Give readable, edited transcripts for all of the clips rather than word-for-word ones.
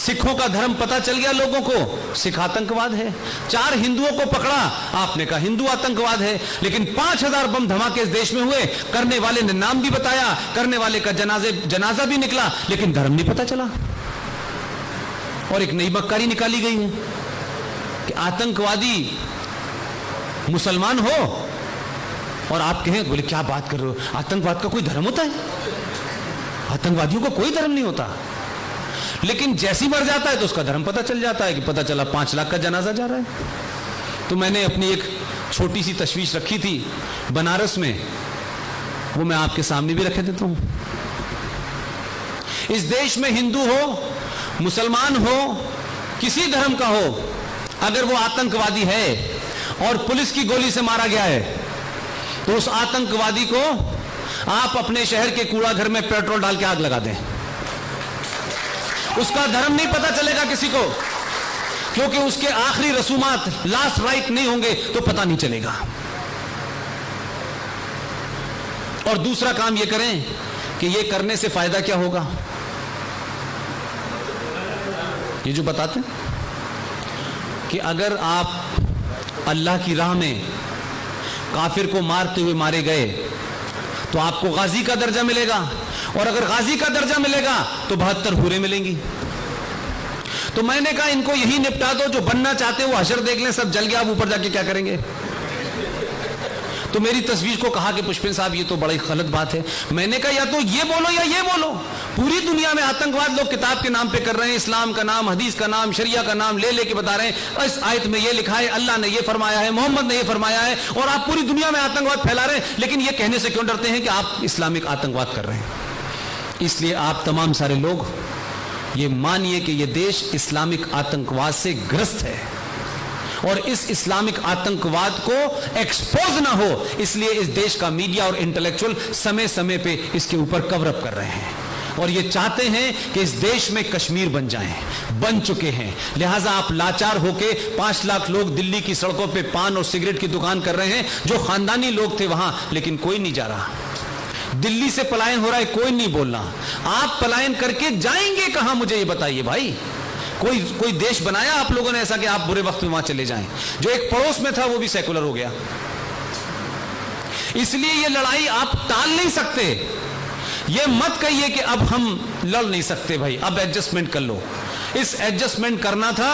सिखों का धर्म पता चल गया लोगों को, सिख आतंकवाद है। 4 हिंदुओं को पकड़ा, आपने कहा हिंदू आतंकवाद है। लेकिन 5000 बम धमाके इस देश में हुए, करने वाले ने नाम भी बताया, करने वाले का जनाजा भी निकला, लेकिन धर्म नहीं पता चला। और एक नई मक्कारी निकाली गई है कि आतंकवादी मुसलमान हो और आप कहें, बोले क्या बात कर रहे हो, आतंकवाद का कोई धर्म होता है? आतंकवादियों का कोई धर्म नहीं होता। लेकिन जैसी मर जाता है तो उसका धर्म पता चल जाता है कि पता चला 5 लाख का जनाजा जा रहा है। तो मैंने अपनी एक छोटी सी तशवीश रखी थी बनारस में, वो मैं आपके सामने भी रखे देता हूं। इस देश में हिंदू हो, मुसलमान हो, किसी धर्म का हो, अगर वो आतंकवादी है और पुलिस की गोली से मारा गया है, तो उस आतंकवादी को आप अपने शहर के कूड़ा घर में पेट्रोल डाल के आग लगा दें, उसका धर्म नहीं पता चलेगा किसी को, क्योंकि उसके आखिरी रसूमात, लास्ट राइट नहीं होंगे तो पता नहीं चलेगा। और दूसरा काम यह करें कि यह करने से फायदा क्या होगा, ये जो बताते हैं कि अगर आप अल्लाह की राह में काफिर को मारते हुए मारे गए तो आपको गाजी का दर्जा मिलेगा, और अगर गाजी का दर्जा मिलेगा तो 72 हूरें मिलेंगी। तो मैंने कहा इनको यही निपटा दो, जो बनना चाहते हो हशर देख लें, सब जल गया, अब ऊपर जाके क्या करेंगे। तो मेरी तस्वीर को कहा कि पुष्पिन साहब ये तो बड़ी गलत बात है। मैंने कहा या तो ये बोलो या ये बोलो। पूरी दुनिया में आतंकवाद लोग किताब के नाम पे कर रहे हैं, इस्लाम का नाम, हदीस का नाम, शरिया का नाम ले लेके बता रहे हैं, इस आयत में ये लिखा है, अल्लाह ने ये फरमाया है, मोहम्मद ने ये फरमाया है, और आप पूरी दुनिया में आतंकवाद फैला रहे हैं। लेकिन ये कहने से क्यों डरते हैं कि आप इस्लामिक आतंकवाद कर रहे हैं। इसलिए आप तमाम सारे लोग ये मानिए कि ये देश इस्लामिक आतंकवाद से ग्रस्त है, और इस इस्लामिक आतंकवाद को एक्सपोज ना हो, इसलिए इस देश का मीडिया और इंटेलेक्चुअल समय समय पे इसके ऊपर कवर अप कर रहे हैं, और ये चाहते हैं कि इस देश में कश्मीर बन जाएं, बन चुके हैं। लिहाजा आप लाचार होके 5 लाख लोग दिल्ली की सड़कों पे पान और सिगरेट की दुकान कर रहे हैं, जो खानदानी लोग थे वहां, लेकिन कोई नहीं जा रहा। दिल्ली से पलायन हो रहा है, कोई नहीं बोल रहा। आप पलायन करके जाएंगे कहां, मुझे ये बताइए भाई। कोई देश बनाया आप लोगों ने ऐसा कि आप बुरे वक्त में वहां चले जाएं? जो एक पड़ोस में था वो भी सेकुलर हो गया। इसलिए ये लड़ाई आप टाल नहीं सकते। ये मत कहिए कि अब हम लड़ नहीं सकते भाई, अब एडजस्टमेंट कर लो। इस एडजस्टमेंट करना था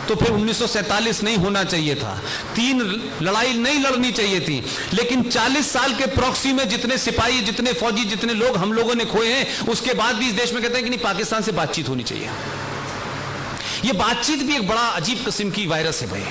तो फिर 1947 नहीं होना चाहिए था, 3 लड़ाई नहीं लड़नी चाहिए थी। लेकिन 40 साल के प्रॉक्सी में जितने सिपाही, जितने फौजी, जितने लोग हम लोगों ने खोए हैं, उसके बाद भी इस देश में कहते हैं कि नहीं, पाकिस्तान से बातचीत होनी चाहिए। ये बातचीत भी एक बड़ा अजीब किस्म की वायरस है भाई।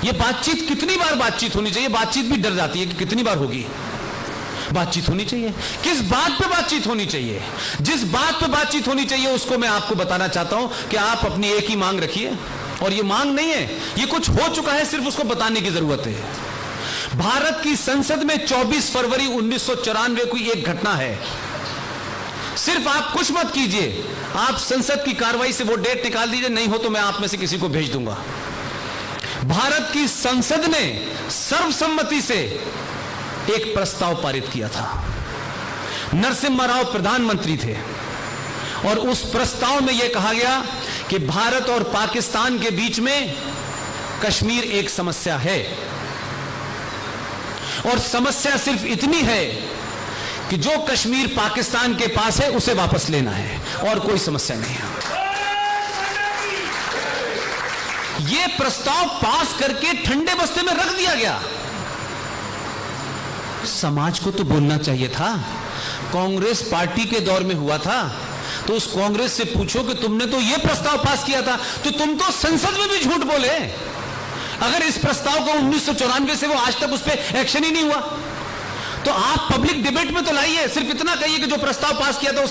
ये बातचीत कितनी बार बातचीत होनी चाहिए, बातचीत भी डर जाती है कि कितनी बार होगी। बातचीत होनी चाहिए, किस बात पे बातचीत होनी चाहिए? जिस बात पे बातचीत होनी चाहिए उसको मैं आपको बताना चाहता हूं कि आप अपनी एक ही मांग रखिए, और ये मांग नहीं है, ये कुछ हो चुका है, सिर्फ उसको बताने की जरूरत है। भारत की संसद में 24 फरवरी 1994 की एक घटना है। सिर्फ आप कुछ मत कीजिए, आप संसद की कार्रवाई से वो डेट निकाल दीजिए, नहीं हो तो मैं आप में से किसी को भेज दूंगा। भारत की संसद ने सर्वसम्मति से एक प्रस्ताव पारित किया था। नरसिम्हा राव प्रधानमंत्री थे, और उस प्रस्ताव में यह कहा गया कि भारत और पाकिस्तान के बीच में कश्मीर एक समस्या है, और समस्या सिर्फ इतनी है कि जो कश्मीर पाकिस्तान के पास है उसे वापस लेना है, और कोई समस्या नहीं है। यह प्रस्ताव पास करके ठंडे बस्ते में रख दिया गया। समाज को तो बोलना चाहिए था। कांग्रेस पार्टी के दौर में हुआ था, तो उस कांग्रेस से पूछो कि तुमने तो यह प्रस्ताव पास किया था, तो तुम तो संसद में भी झूठ बोले। अगर इस प्रस्ताव को 1994 से वो आज तक उस पर एक्शन ही नहीं हुआ, तो आप पब्लिक डिबेट में तो लाइए। सिर्फ इतना कहिए कि जो प्रस्ताव पास किया था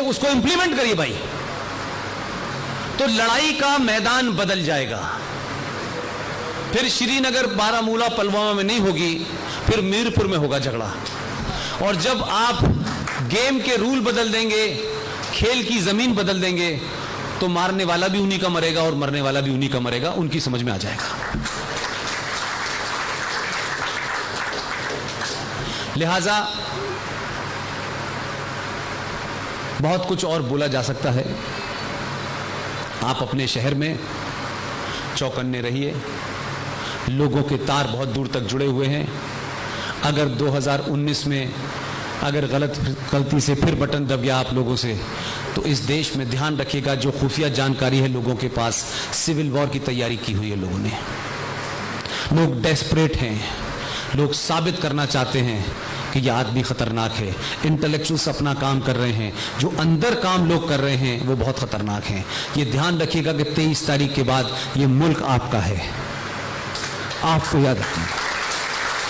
उसको इंप्लीमेंट करिए भाई, तो लड़ाई का मैदान बदल जाएगा। फिर श्रीनगर, बारामूला, पुलवामा में नहीं होगी, फिर मीरपुर में होगा झगड़ा। और जब आप गेम के रूल बदल देंगे, खेल की जमीन बदल देंगे, तो मारने वाला भी उन्हीं का मरेगा और मरने वाला भी उन्हीं का मरेगा। उनकी समझ में आ जाएगा। लिहाजा बहुत कुछ और बोला जा सकता है, आप अपने शहर में चौकन्ने रहिए, लोगों के तार बहुत दूर तक जुड़े हुए हैं। अगर 2019 में अगर गलती से फिर बटन दब गया आप लोगों से, तो इस देश में ध्यान रखिएगा जो खुफिया जानकारी है लोगों के पास, सिविल वॉर की तैयारी की हुई है लोगों ने। लोग डेस्परेट हैं, लोग साबित करना चाहते हैं कि यह आदमी खतरनाक है। इंटेलेक्चुअल्स अपना काम कर रहे हैं, जो अंदर काम लोग कर रहे हैं वो बहुत खतरनाक हैं। ये ध्यान रखिएगा कि 23 तारीख के बाद ये मुल्क आपका है, आपको याद रखिएगा।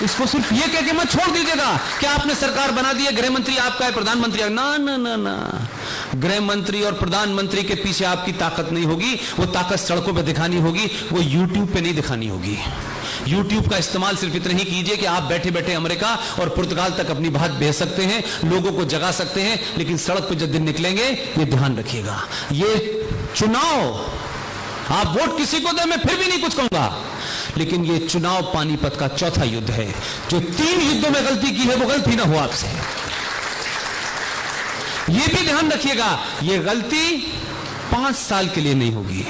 इसको सिर्फ ये कह के मत छोड़ दीजिएगा कि आपने सरकार बना दी है, गृह मंत्री आपका है, प्रधानमंत्री ना ना ना ना। गृह मंत्री और प्रधानमंत्री के पीछे आपकी ताकत नहीं होगी, वो ताकत सड़कों पे दिखानी होगी, वो यूट्यूब पे नहीं दिखानी होगी। यूट्यूब का इस्तेमाल सिर्फ इतना ही कीजिए कि आप बैठे बैठे अमेरिका और पुर्तगाल तक अपनी बात भेज सकते हैं, लोगों को जगा सकते हैं, लेकिन सड़क पे जब दिन निकलेंगे ये ध्यान रखिएगा। ये चुनाव आप वोट किसी को दे, मैं फिर भी नहीं कुछ कहूंगा, लेकिन ये चुनाव पानीपत का चौथा युद्ध है। जो 3 युद्धों में गलती की है वो गलती ना हो आपसे, ये भी ध्यान रखिएगा। ये गलती 5 साल के लिए नहीं होगी,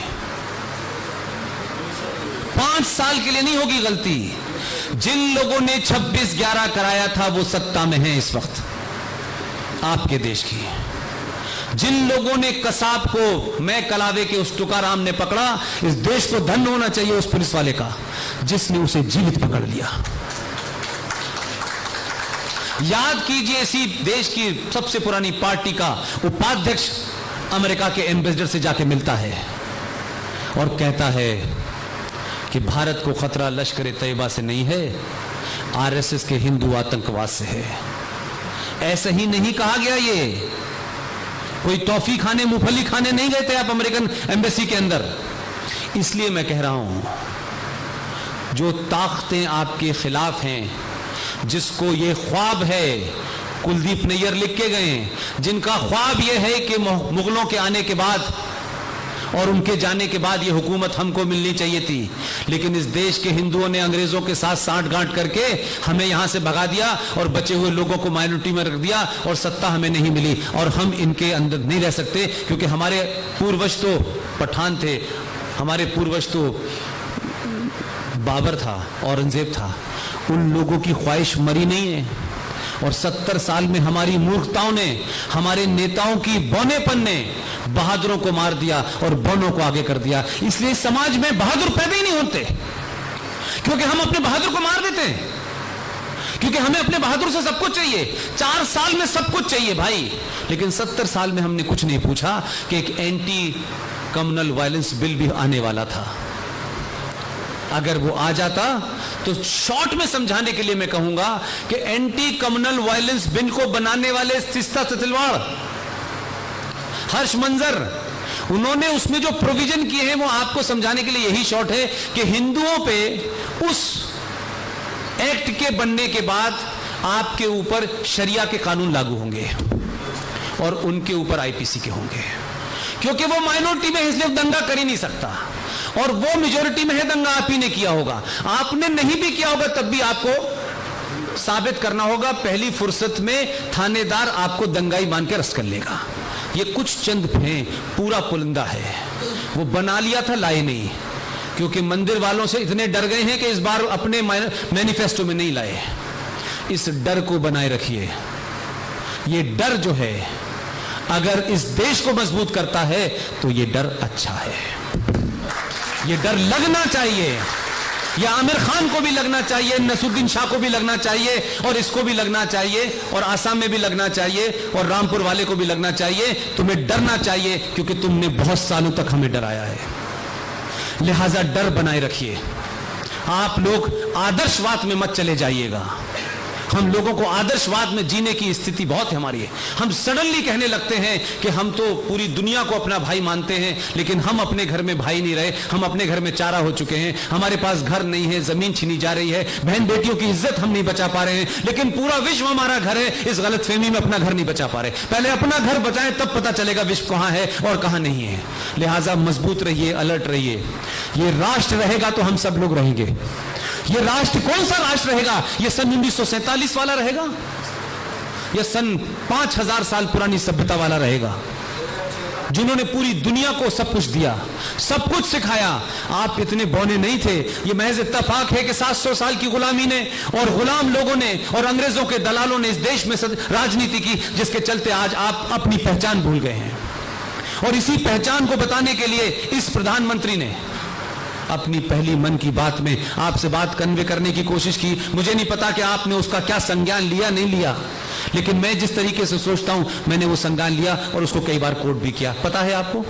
5 साल के लिए नहीं होगी गलती। जिन लोगों ने 26/11 कराया था वो सत्ता में है इस वक्त आपके देश की। जिन लोगों ने कसाब को मैं कलावे के उस तुकाराम ने पकड़ा, इस देश को धन्य होना चाहिए उस पुलिस वाले का जिसने उसे जीवित पकड़ लिया। याद कीजिए, इसी देश की सबसे पुरानी पार्टी का उपाध्यक्ष अमेरिका के एम्बेसडर से जाके मिलता है और कहता है कि भारत को खतरा लश्कर तैयबा से नहीं है, आरएसएस के हिंदू आतंकवाद से है। ऐसा ही नहीं कहा गया, ये कोई टॉफी खाने मूंगफली खाने नहीं गए थे आप अमेरिकन एम्बेसी के अंदर। इसलिए मैं कह रहा हूं, जो ताकतें आपके खिलाफ हैं, जिसको ये ख्वाब है, कुलदीप नैयर लिख के गए, जिनका ख्वाब ये है कि मुगलों के आने के बाद और उनके जाने के बाद ये हुकूमत हमको मिलनी चाहिए थी, लेकिन इस देश के हिंदुओं ने अंग्रेजों के साथ सांठ-गांठ करके हमें यहां से भगा दिया और बचे हुए लोगों को माइनॉरिटी में रख दिया और सत्ता हमें नहीं मिली, और हम इनके अंदर नहीं रह सकते क्योंकि हमारे पूर्वज तो पठान थे, हमारे पूर्वज तो बाबर था, औरंगजेब था। उन लोगों की ख्वाहिश मरी नहीं है, और 70 साल में हमारी मूर्खताओं ने, हमारे नेताओं की बौनेपन ने बहादुरों को मार दिया और बौनों को आगे कर दिया। इसलिए समाज में बहादुर पैदा ही नहीं होते, क्योंकि हम अपने बहादुर को मार देते हैं, क्योंकि हमें अपने बहादुर से सब कुछ चाहिए। 4 साल में सब कुछ चाहिए भाई, लेकिन 70 साल में हमने कुछ नहीं पूछा कि एक एंटी कम्युनल वायलेंस बिल भी आने वाला था। अगर वो आ जाता तो शॉर्ट में समझाने के लिए मैं कहूंगा कि एंटी कम्युनल वायलेंस बिल को बनाने वाले सिस्ता सतिलवाड़, हर्ष मंजर, उन्होंने उसमें जो प्रोविजन किए हैं वो आपको समझाने के लिए यही शॉर्ट है कि हिंदुओं पे उस एक्ट के बनने के बाद आपके ऊपर शरिया के कानून लागू होंगे और उनके ऊपर आईपीसी के होंगे, क्योंकि वो माइनॉरिटी में इसलिए दंगा कर ही नहीं सकता, और वो मेजोरिटी में है, दंगा आप ही ने किया होगा। आपने नहीं भी किया होगा तब भी आपको साबित करना होगा। पहली फुर्सत में थानेदार आपको दंगाई मान के अरेस्ट कर लेगा। ये कुछ चंद हैं, पूरा पुलंदा है, वो बना लिया था, लाए नहीं, क्योंकि मंदिर वालों से इतने डर गए हैं कि इस बार अपने मैनिफेस्टो में नहीं लाए। इस डर को बनाए रखिए। ये डर जो है अगर इस देश को मजबूत करता है तो ये डर अच्छा है, ये डर लगना चाहिए। ये आमिर खान को भी लगना चाहिए, नसरुद्दीन शाह को भी लगना चाहिए, और इसको भी लगना चाहिए, और आसाम में भी लगना चाहिए, और रामपुर वाले को भी लगना चाहिए। तुम्हें डरना चाहिए क्योंकि तुमने बहुत सालों तक हमें डराया है, लिहाजा डर बनाए रखिए। आप लोग आदर्शवाद में मत चले जाइएगा। हम लोगों को आदर्शवाद में जीने की स्थिति बहुत है हमारी। हम सडनली कहने लगते हैं कि हम तो पूरी दुनिया को अपना भाई मानते हैं, लेकिन हम अपने घर में भाई नहीं रहे, हम अपने घर में चारा हो चुके हैं। हमारे पास घर नहीं है, जमीन छीनी जा रही है, बहन बेटियों की इज्जत हम नहीं बचा पा रहे हैं, लेकिन पूरा विश्व हमारा घर है। इस गलतफहमी में अपना घर नहीं बचा पा रहे। पहले अपना घर बचाएं, तब पता चलेगा विश्व कहां है और कहां नहीं है। लिहाजा मजबूत रहिए, अलर्ट रहिए। ये राष्ट्र रहेगा तो हम सब लोग रहेंगे। ये राष्ट्र कौन सा राष्ट्र रहेगा? ये सन 1947 वाला रहेगा या सन 5000 साल पुरानी सभ्यता वाला रहेगा? जिन्होंने पूरी दुनिया को सब कुछ दिया, सब कुछ सिखाया। आप इतने बौने नहीं थे। ये महज इत्तेफाक है कि 700 साल की गुलामी ने और गुलाम लोगों ने और अंग्रेजों के दलालों ने इस देश में राजनीति की, जिसके चलते आज आप अपनी पहचान भूल गए हैं। और इसी पहचान को बताने के लिए इस प्रधानमंत्री ने अपनी पहली मन की बात में आपसे बात कन्वे करने की कोशिश की। मुझे नहीं पता कि आपने उसका क्या संज्ञान लिया नहीं लिया, लेकिन मैं जिस तरीके से सोचता हूं मैंने वो संज्ञान लिया और उसको कई बार कोट भी किया। पता है आपको?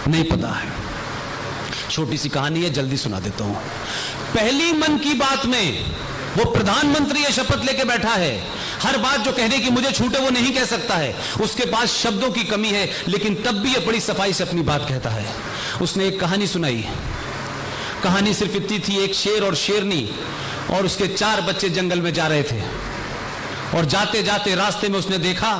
नहीं पता है। छोटी सी कहानी है, जल्दी सुना देता हूं। पहली मन की बात में वो प्रधानमंत्री ये शपथ लेके बैठा है, हर बात जो कहने की मुझे छूटे वो नहीं कह सकता है, उसके पास शब्दों की कमी है, लेकिन तब भी ये बड़ी सफाई से अपनी बात कहता है। उसने एक कहानी सुनाई। कहानी सिर्फ इतनी थी, एक शेर और शेरनी और उसके 4 बच्चे जंगल में जा रहे थे और जाते जाते रास्ते में उसने देखा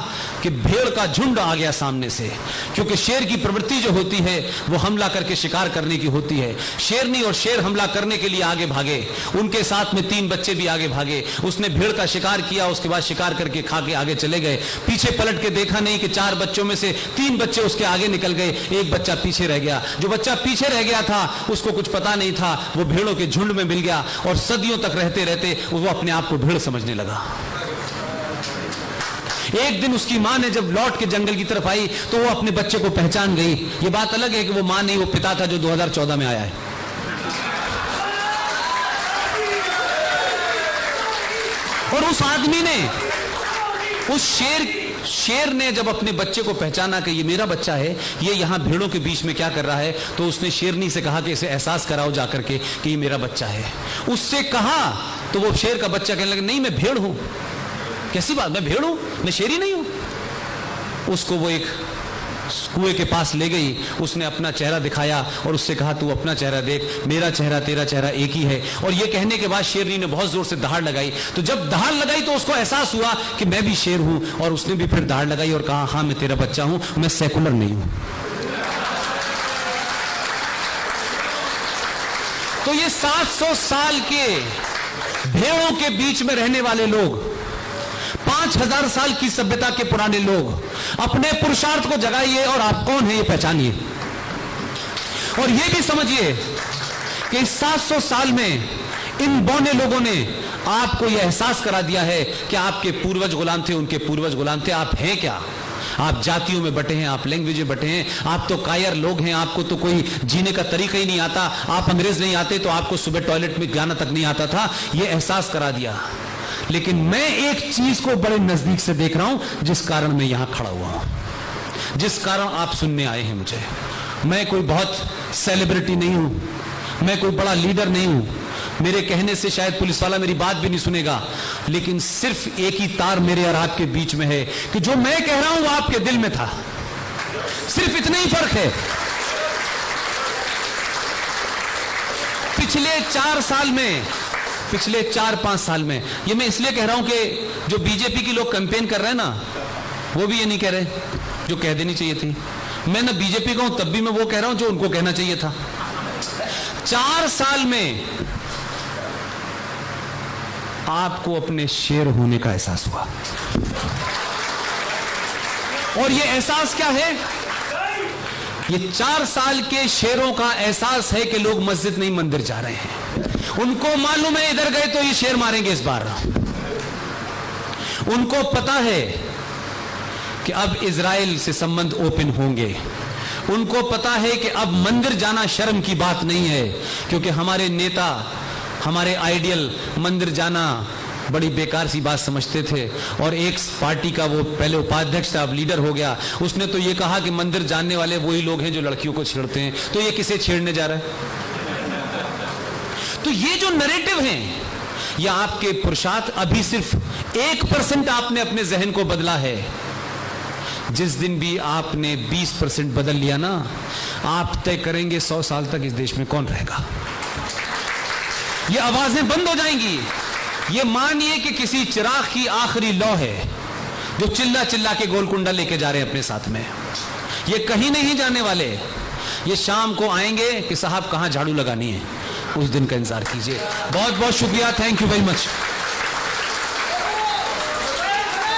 कि भेड़ का झुंड आ गया सामने से, क्योंकि शेर की प्रवृत्ति जो होती है वो हमला करके शिकार करने की होती है। शेरनी और शेर हमला करने के लिए आगे भागे, उनके साथ में 3 बच्चे भी आगे भागे। उसने भेड़ का शिकार किया, उसके बाद शिकार करके खा के आगे चले गए। पीछे पलट के देखा नहीं कि 4 बच्चों में से 3 बच्चे उसके आगे निकल गए, एक बच्चा पीछे रह गया। जो बच्चा पीछे रह गया था उसको कुछ पता नहीं था, वो भेड़ों के झुंड में मिल गया और सदियों तक रहते रहते वो अपने आप को भेड़ समझने लगा। एक दिन उसकी मां ने जब लौट के जंगल की तरफ आई तो वो अपने बच्चे को पहचान गई। ये बात अलग है कि वो मां नहीं, वो पिता था जो 2014 में आया है। और उस आदमी ने, उस शेर ने जब अपने बच्चे को पहचाना कि ये मेरा बच्चा है, ये यहां भेड़ों के बीच में क्या कर रहा है, तो उसने शेरनी से कहा कि इसे एहसास कराओ जाकर के कि ये मेरा बच्चा है। उससे कहा तो वो शेर का बच्चा कहने लगा, नहीं मैं भेड़ हूं। कैसी बात, मैं भेड़ हूं, मैं शेरी नहीं हूं। उसको वो एक कुएं के पास ले गई, उसने अपना चेहरा दिखाया और उससे कहा तू अपना चेहरा देख, मेरा चेहरा तेरा चेहरा एक ही है। और ये कहने के बाद शेरनी ने बहुत जोर से दहाड़ लगाई। तो जब दहाड़ लगाई तो उसको एहसास हुआ कि मैं भी शेर हूं, और उसने भी फिर दहाड़ लगाई और कहा हां मैं तेरा बच्चा हूं, मैं सेकुलर नहीं हूं। तो ये 700 साल के भेड़ों के बीच में रहने वाले लोग, 5000 साल की सभ्यता के पुराने लोग, अपने पुरुषार्थ को जगाइए और आप कौन है ये पहचानिए। और ये भी समझिए कि इस 700 साल में इन बौने लोगों ने आपको यह एहसास करा दिया है कि आपके पूर्वज गुलाम थे, उनके पूर्वज गुलाम थे। आप हैं क्या? आप जातियों में बटे हैं, आप लैंग्वेज में बटे हैं, आप तो कायर लोग हैं, आपको तो कोई जीने का तरीका ही नहीं आता। आप अंग्रेज नहीं आते तो आपको सुबह टॉयलेट में जाना तक नहीं आता था। यह एहसास करा दिया। लेकिन मैं एक चीज को बड़े नजदीक से देख रहा हूं, जिस कारण मैं यहां खड़ा हुआ हूं, जिस कारण आप सुनने आए हैं मुझे। मैं कोई बहुत सेलिब्रिटी नहीं हूं, मैं कोई बड़ा लीडर नहीं हूं, मेरे कहने से शायद पुलिस वाला मेरी बात भी नहीं सुनेगा, लेकिन सिर्फ एक ही तार मेरे और आपके बीच में है कि जो मैं कह रहा हूं वो आपके दिल में था। सिर्फ इतना ही फर्क है। पिछले 4-5 साल में, ये मैं इसलिए कह रहा हूं कि जो बीजेपी की लोग कैंपेन कर रहे हैं ना, वो भी ये नहीं कह रहे जो कह देनी चाहिए थी। मैं ना बीजेपी का हूं, तब भी मैं वो कह रहा हूं जो उनको कहना चाहिए था। 4 साल में आपको अपने शेर होने का एहसास हुआ। और ये एहसास क्या है? ये 4 साल के शेरों का एहसास है कि लोग मस्जिद नहीं मंदिर जा रहे हैं। उनको मालूम है इधर गए तो ये शेर मारेंगे इस बार। उनको पता है कि अब इजराइल से संबंध ओपन होंगे। उनको पता है कि अब मंदिर जाना शर्म की बात नहीं है, क्योंकि हमारे नेता, हमारे आइडियल मंदिर जाना बड़ी बेकार सी बात समझते थे। और एक पार्टी का वो पहले उपाध्यक्ष था, अब लीडर हो गया, उसने तो ये कहा कि मंदिर जाने वाले वही लोग हैं जो लड़कियों को छेड़ते हैं, तो ये किसे छेड़ने जा रहा है? तो ये जो नैरेटिव है, ये आपके पुरुषार्थ, अभी सिर्फ 1% आपने अपने जहन को बदला है। जिस दिन भी आपने 20% बदल लिया ना, आप तय करेंगे 100 साल तक इस देश में कौन रहेगा। ये आवाजें बंद हो जाएंगी। ये मानिए कि किसी चिराग की आखिरी लौ है जो चिल्ला चिल्ला के गोलकुंडा लेके जा रहे हैं अपने साथ में। ये कहीं नहीं जाने वाले। ये शाम को आएंगे कि साहब कहां झाड़ू लगानी है, उस दिन का इंतजार कीजिए। बहुत बहुत शुक्रिया, थैंक यू वेरी मच।